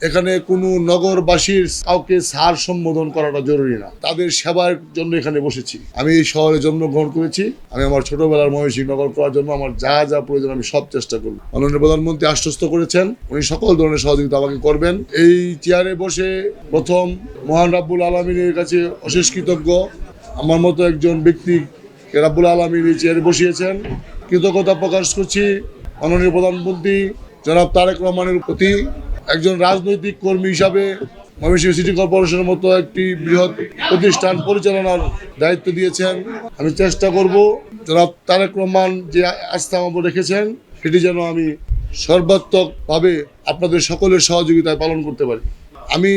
এখানে কোনো নগরবাসীর কাউকে স্যার সম্বোধন করাটা জরুরি না, তাদের সেবার জন্য এখানে বসেছি। আমি এই শহরে জন্মগ্রহণ করেছি, আমি আমার ছোটবেলার ময়মনসিংহ নগর করার জন্য আমার যা যা প্রয়োজন আমি সব চেষ্টা করব। মাননীয় প্রধানমন্ত্রী আশ্বস্ত করেছেন উনি সকল ধরনের সহযোগিতা আমাকে করবেন। এই চেয়ারে বসে প্রথম মহান রাব্বুল আলামিনের কাছে অশেষ কৃতজ্ঞ। আমার মতো একজন ব্যক্তি রাব্বুল আলামিন এই চেয়ারে বসিয়েছেন, কৃতজ্ঞতা প্রকাশ করছি মাননীয় প্রধানমন্ত্রী জনাব তারেক রহমানের প্রতি। একজন রাজনৈতিক কর্মী হিসাবে ময়মনসিংহ সিটি কর্পোরেশনের মতো একটি বৃহৎ প্রতিষ্ঠান পরিচালনার দায়িত্ব দিয়েছেন। আমি চেষ্টা করব জনাব তারেক রহমান যে আস্থা আমার রেখেছেন সেটি যেন আমি সর্বাত্মকভাবে আপনাদের সকলের সহযোগিতায় পালন করতে পারি। আমি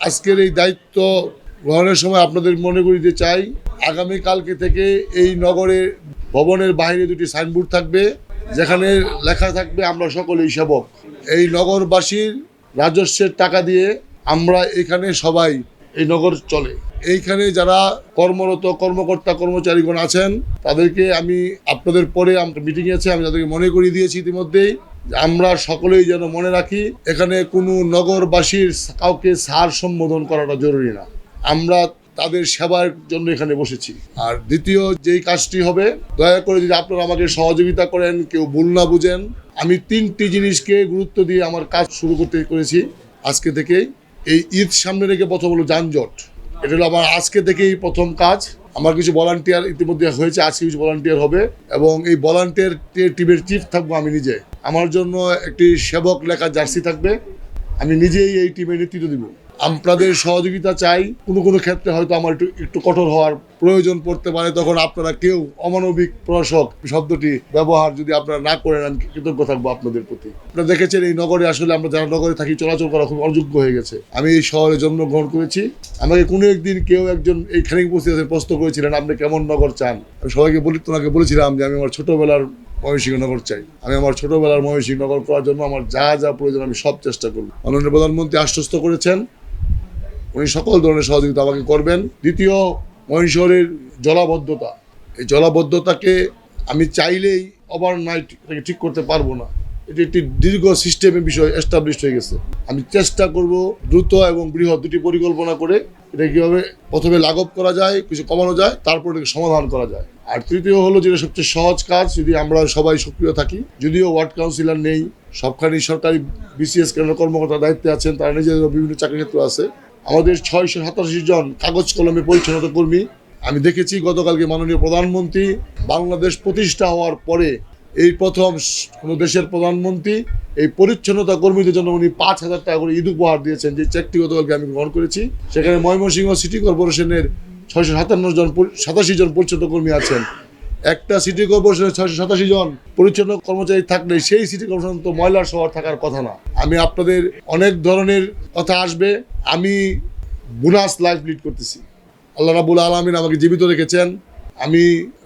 আজকের এই দায়িত্ব গ্রহণের সময় আপনাদের মনে করিতে চাই, আগামীকালকে থেকে এই নগরের ভবনের বাইরে দুটি সাইনবোর্ড থাকবে, যেখানে লেখা থাকবে আমরা সকলেই সেবক। এই নগরবাসীর রাজস্বের টাকা দিয়ে আমরা এখানে সবাই এই নগর চলে। এইখানে যারা কর্মরত কর্মকর্তা কর্মচারীগণ আছেন তাদেরকে আমি আপনাদের পরে মিটিং আছে আমি তাদেরকে মনে করিয়ে দিয়েছি ইতিমধ্যেই, আমরা সকলেই যেন মনে রাখি এখানে কোনো নগরবাসীর কাউকে স্যার সম্বোধন করাটা জরুরি না, আমরা তাদের সেবার জন্য এখানে বসেছি। আর দ্বিতীয় যেই কাজটি হবে, দয়া করে যদি আপনারা আমাকে সহযোগিতা করেন, কেউ ভুল না বুঝেন, আমি 3টি জিনিসকে গুরুত্ব দিয়ে আমার কাজ শুরু করেছি আজকে থেকেই। এই ঈদ সামনে রেখে প্রথম হলো যানজট, এটা হলো আমার আজকে থেকেই প্রথম কাজ। আমার কিছু ভলান্টিয়ার ইতিমধ্যে হয়েছে, আজকে কিছু ভলান্টিয়ার হবে এবং এই ভলান্টিয়ার টিমের চিফ থাকবো আমি নিজে। আমার জন্য একটি সেবক লেখা জার্সি থাকবে, আমি নিজেই এই টিমের নেতৃত্ব দিব। আপনাদের সহযোগিতা চাই। কোনো ক্ষেত্রে হয়তো আমার একটু কঠোর হওয়ার প্রয়োজন পড়তে পারে, তখন আপনারা কেউ অমানবিক প্রশাসক শব্দটি ব্যবহার যদি আপনারা না করেন আমি কৃতজ্ঞ থাকবো আপনাদের প্রতি। আপনারা দেখেছেন এই নগরে আসলে আমরা যারা নগরে থাকি চলাচল করা খুব অযোগ্য হয়ে গেছে। আমি এই শহরে জন্মগ্রহণ করেছি, আমাকে কোনো একদিন কেউ একজন এইখানে উপস্থিত আছেন প্রশ্ন করেছিলেন আপনি কেমন নগর চান। আমি সবাইকে বলেছিলাম যে আমি আমার ছোটবেলার ময়মনসিংহ নগর চাই, আমি আমার ছোটবেলার ময়মনসিংহ নগর করার জন্য আমার যা যা প্রয়োজন আমি সব চেষ্টা করব। মাননীয় প্রধানমন্ত্রী আশ্বস্ত করেছেন উনি সকল ধরনের সহযোগিতা আমাকে করবেন। দ্বিতীয়, ময়মনসিংহের জলাবদ্ধতা, এই জলাবদ্ধতাকে আমি চাইলেই ওভারনাইট এটাকে ঠিক করতে পারবো না, এটি একটি দীর্ঘ সিস্টেমের বিষয় এস্টাবলিশ হয়ে গেছে। আমি চেষ্টা করব দ্রুত এবং বৃহৎ দুটি পরিকল্পনা করে এটা কীভাবে প্রথমে লাঘব করা যায়, কিছু কমানো যায়, তারপর এটাকে সমাধান করা যায়। আর তৃতীয় হলো যেটা সবচেয়ে সহজ কাজ, যদি আমরা সবাই সক্রিয় থাকি, যদিও ওয়ার্ড কাউন্সিলর নেই, সবখানি সরকারি বিসিএস কেন্দ্র কর্মকর্তা দায়িত্বে আছেন, তারা নিজেদের বিভিন্ন চাকরি ক্ষেত্র আছে। আমাদের 687 জন কাগজ কলমে পরিচ্ছন্নতা কর্মী। আমি দেখেছি গতকালকে মাননীয় প্রধানমন্ত্রী বাংলাদেশ প্রতিষ্ঠা হওয়ার পরে এই প্রথম কোনো দেশের প্রধানমন্ত্রী এই পরিচ্ছন্নতা কর্মীদের জন্য উনি 5,000 টাকা করে ঈদ উপহার দিয়েছেন, যে চেকটি গতকালকে আমি গ্রহণ করেছি। সেখানে ময়মনসিংহ সিটি কর্পোরেশনের 687 জন পরিচ্ছন্ন কর্মী আছেন। একটা সিটি কর্পোরেশনের 687 জন পরিচ্ছন্ন কর্মচারী থাকলে সেই সিটি কর্পোরেশন তো ময়লার শহর থাকার কথা না। আমি আপনাদের অনেক ধরনের কথা আসবে, আমি বোনাস লাইফ লিড করতেছি, আল্লাহ রাব্বুল আলামিন আমাকে জীবিত রেখেছেন। আমি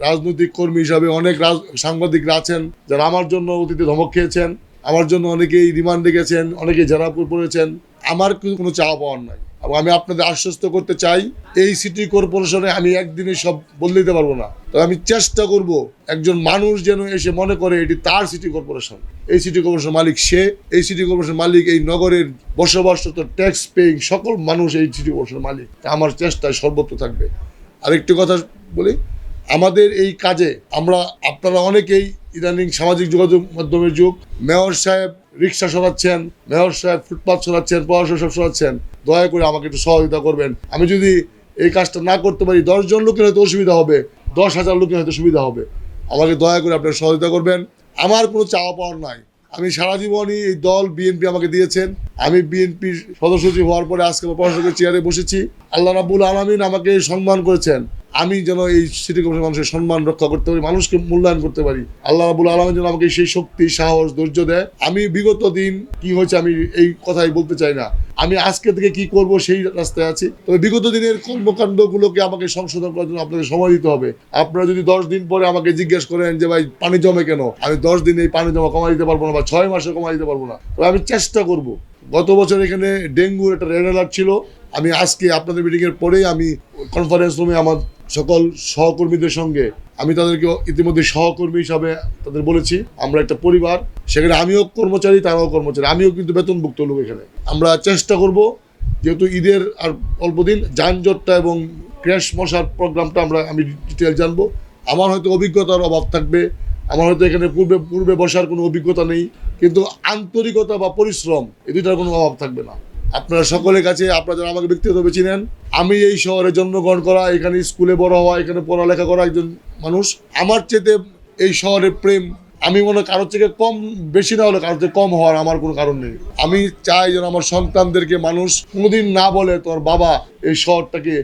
রাজনৈতিক কর্মী হিসাবে অনেক সাংবাদিকরা আছেন যারা আমার জন্য অতীতে ধমক খেয়েছেন, আমার জন্য অনেকেই রিমান্ডে গেছেন, অনেকেই জেরা পড়েছেন। আমার কোনো চাওয়া পাওয়ার নাই। এবং আমি আপনাদের আশ্বস্ত করতে চাই এই সিটি কর্পোরেশনে আমি একদিনে সব বদলে দিতে পারবো না, তবে আমি চেষ্টা করব একজন মানুষ যেন এসে মনে করে এটি তার সিটি কর্পোরেশন। এই সিটি কর্পোরেশন মালিক সে, এই সিটি কর্পোরেশন মালিক এই নগরের বসবাসরত ট্যাক্স পেইং সকল মানুষ এই সিটি কর্পোরেশন মালিক। আমার চেষ্টায় সর্বত্র থাকবে। আরেকটি কথা বলি, আমাদের এই কাজে আপনারা অনেকেই ইদানিং সামাজিক যোগাযোগ মাধ্যমের যুগ, মেয়র সাহেব রিক্সা সরাচ্ছেন, মেয়র সাহেব ফুটপাথ সরাচ্ছেন, পড়াশোনা সব সরাচ্ছেন, দয়া করে আমাকে একটু সহযোগিতা করবেন। আমি যদি এই কাজটা না করতে পারি 10 জন লোকের হয়তো অসুবিধা হবে, 10,000 লোকের হয়তো সুবিধা হবে। আমাকে দয়া করে আপনারা সহযোগিতা করবেন। আমার কোনো চাওয়া পাওয়ার নাই, আমি সারা জীবনই এই দল বিএনপি আমাকে দিয়েছেন। আমি বিএনপির সদস্য সচিব হওয়ার পরে আজকে প্রশাসকের চেয়ারে বসেছি। আল্লাহ রাব্বুল আলামিন আমাকে সম্মান করেছেন, আমি যেন এই সিটি কর্পোরেশন মানুষের সম্মান রক্ষা করতে পারি, মানুষকে মূল্যায়ন করতে পারি। আল্লাহ রাব্বুল আলামিন যেন আমাকে সেই শক্তি, সাহস, ধৈর্য দেয়। আমি বিগত দিন কি হয়েছে আমি এই কথাই বলতে চাই না, আমি আজকে থেকে কি করব সেই রাস্তায় আছি। তবে বিগত দিনের কর্মকাণ্ডগুলোকে আমাকে সংশোধন করার জন্য আপনাদের সময় দিতে হবে। আপনারা যদি 10 দিন পরে আমাকে জিজ্ঞেস করেন যে ভাই পানি জমে কেন, আমি 10 দিন এই পানি জমা কমাই দিতে পারবো না, বা 6 মাসে কমাই দিতে পারবো না, তবে আমি চেষ্টা করব। গত বছর এখানে ডেঙ্গুর একটা রেড অ্যালার্ট ছিল, আমি আজকে আপনাদের মিটিংয়ের পরেই আমি কনফারেন্স রুমে আমার সকল সহকর্মীদের সঙ্গে আমি তাদেরকে ইতিমধ্যে সহকর্মী হিসাবে তাদের বলেছি আমরা একটা পরিবার, সেখানে আমিও কর্মচারী তারাও কর্মচারী, আমিও কিন্তু বেতনভুক্ত লোক। এখানে আমরা চেষ্টা করব, যেহেতু ঈদের আর অল্প দিন, যানজটটা এবং ক্র্যাশ মশার প্রোগ্রামটা আমি ডিটেল জানবো। আমার হয়তো অভিজ্ঞতার অভাব থাকবে, আমার হয়তো এখানে পূর্বে বসার কোনো অভিজ্ঞতা নেই, কিন্তু আন্তরিকতা বা পরিশ্রম এই দুইটার কোনো অভাব থাকবে না। আপনারা সকলের কাছে, আপনারা যারা আমাকে ব্যক্তিগতভাবে চিনেন, আমি এই শহরে জন্মগ্রহণ করা, এখানে স্কুলে বড় হওয়া, এখানে পড়ালেখা করা একজন মানুষ। আমার চেয়ে এই শহরের প্রেম আমি মনে হয় কারোর থেকে কম, বেশি না হলে কারোর থেকে কম হওয়ার আমার কোনো কারণ নেই। আমি চাই যেন আমার সন্তানদেরকে মানুষ কোনোদিন না বলে তোর বাবা এই শহরটাকে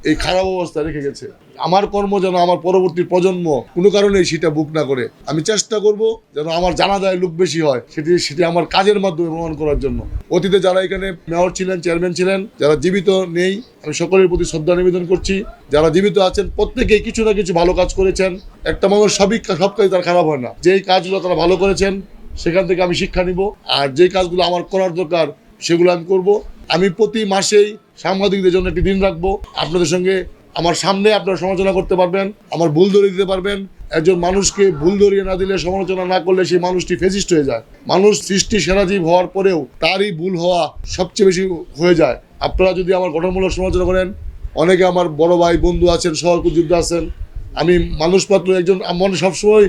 এই খারাপ অবস্থায় রেখে গেছে। আমার কর্ম যেন আমার পরবর্তী প্রজন্ম কোনো কারণেই সেটা বুক না করে। আমি চেষ্টা করব যেন আমার জানাজায় লোক বেশি হয়, সেটি আমার কাজের মাধ্যমে প্রমাণ করার জন্য। অতীতে যারা এখানে মেয়র ছিলেন, চেয়ারম্যান ছিলেন, যারা জীবিত নেই, আমি সকলের প্রতি শ্রদ্ধা নিবেদন করছি। যারা জীবিত আছেন প্রত্যেকেই কিছু না কিছু ভালো কাজ করেছেন। একটা মানুষ সব কাজ তার খারাপ হয় না। যেই কাজগুলো তারা ভালো করেছেন সেখান থেকে আমি শিক্ষা নিব, আর যেই কাজগুলো আমার করার দরকার সেগুলো আমি করব। আমি প্রতি মাসেই সাংবাদিকদের জন্য একটি দিন রাখবো, আপনাদের সঙ্গে আমার সামনে আপনারা সমালোচনা করতে পারবেন, আমার ভুল ধরিয়ে দিতে পারবেন। একজন মানুষকে ভুল ধরিয়ে না দিলে, সমালোচনা না করলে সেই মানুষটি ফেসিস্ট হয়ে যায়। মানুষ সৃষ্টি সেরা জীব হওয়ার পরেও তারই ভুল হওয়া সবচেয়ে বেশি হয়ে যায়। আপনারা যদি আমার গঠনমূলক সমালোচনা করেন, অনেকে আমার বড় ভাই বন্ধু আছেন, সহযোদ্ধা আছেন, আমি মানুষ মাত্র একজন। মনে সবসময়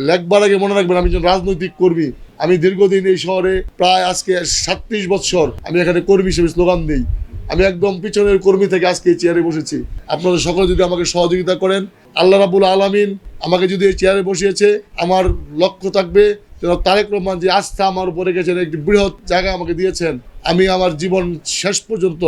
লেখবার আগে মনে রাখবেন আমি একজন রাজনৈতিক কর্মী। আমি দীর্ঘদিন এই শহরে প্রায় আজকে 37 বছর আমি এখানে কর্মী হিসেবে স্লোগান দিই। আমি একদম পিছনের কর্মী থেকে আজকে এই চেয়ারে বসেছি। আপনারা সকলে যদি আমাকে সহযোগিতা করেন, আল্লাহ রাব্বুল আলামিন আমাকে যদি এই চেয়ারে বসিয়েছে, আমার লক্ষ্য থাকবে যেন তারেক রহমান যে আস্থা আমার উপরে গেছেন, একটি বৃহৎ জায়গা আমাকে দিয়েছেন, আমি আমার জীবন শেষ পর্যন্ত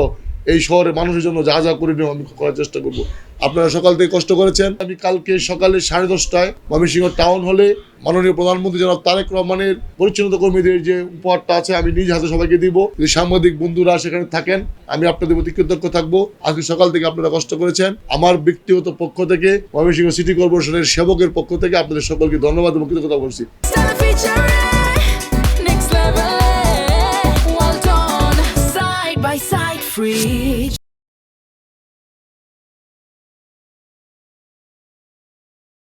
এই শহরে মানুষের জন্য যা যা করে নেওয়া আমি করার চেষ্টা করব। আপনারা সকাল থেকে কষ্ট করেছেন। আমি কালকে সকালে 10:30টায় ময়মনসিংহ টাউন হলে মাননীয় প্রধানমন্ত্রী জনাব তারেক রহমানের পরিচ্ছন্নতা কর্মীদের যে উপহারটা আছে আমি নিজ হাতে সবাইকে দিব। যদি সাংবাদিক বন্ধুরা সেখানে থাকেন, আমি আপনাদের প্রতি কৃতজ্ঞ থাকবো। আজকে সকাল থেকে আপনারা কষ্ট করেছেন। আমার ব্যক্তিগত পক্ষ থেকে, ময়মনসিংহ সিটি কর্পোরেশনের সেবকের পক্ষ থেকে আপনাদের সকলকে ধন্যবাদ এবং কৃতজ্ঞতা করছি। Well done, side by side, free.